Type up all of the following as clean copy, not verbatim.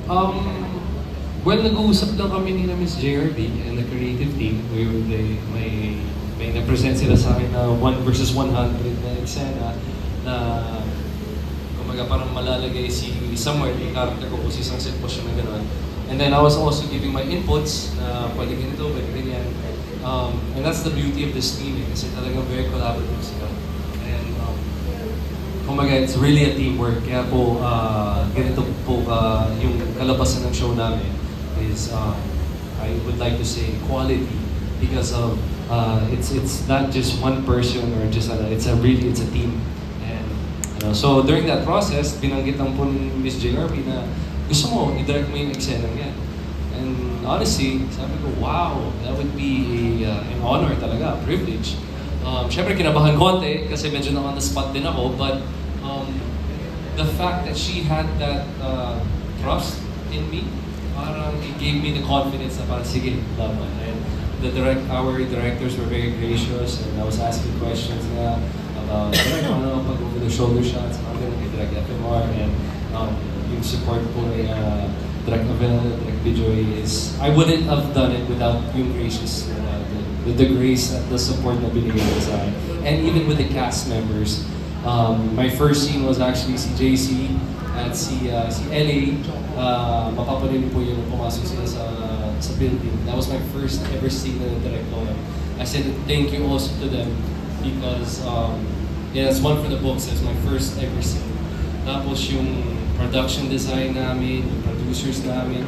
Well, nag-uusap lang kami ni na Miss JRB and the creative team. May na-present sila sa akin na 1 versus 100 na eksena na kumaga parang malalagay si Samuel, yung character ko kung sa isang sitwasyon na gano'n. And then I was also giving my inputs na pwede ganito, pwede ganyan. And that's the beauty of this team kasi talagang very collaborative sila. And kumaga, it's really a teamwork. Kaya po, ganito po yung kalabasan ng show namin is, I would like to say, quality because of it's not just one person or just it's a team. And so during that process, binanggit lang po ni Miss JRB na gusto mo i-direct mo yung eksena yan. And honestly, sabi ko, wow, that would be an honor talaga, a privilege. Siyempre kinabahan konti kasi medyo na on the spot din ako, but the fact that she had that trust in me, parang it gave me the confidence na parang sige, laban. And our directors were very gracious and I was asking questions nga about pag over the shoulder shots, mga ganun kay Direct FMR and yung support po ni Direct Avila, Direct Bijoy is, I wouldn't have done it without yung gracious, the grace at the support na binigay ko sa akin. And even with the cast members, my first scene was actually si JC at si LA. Mapapanood po yung pumasok sila sa building. That was my first ever scene na direct ko. I said thank you also to them because yeah, it's one for the books. It's my first ever scene. Tapos yung production design namin, yung producers namin,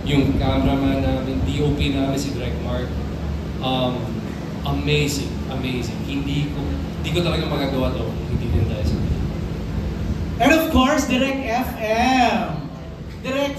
yung cameraman namin, DOP namin si Direct Mark. Amazing. Hindi ko talaga magagawa to kung hindi din tayo sa. And of course, Direct FM. Direct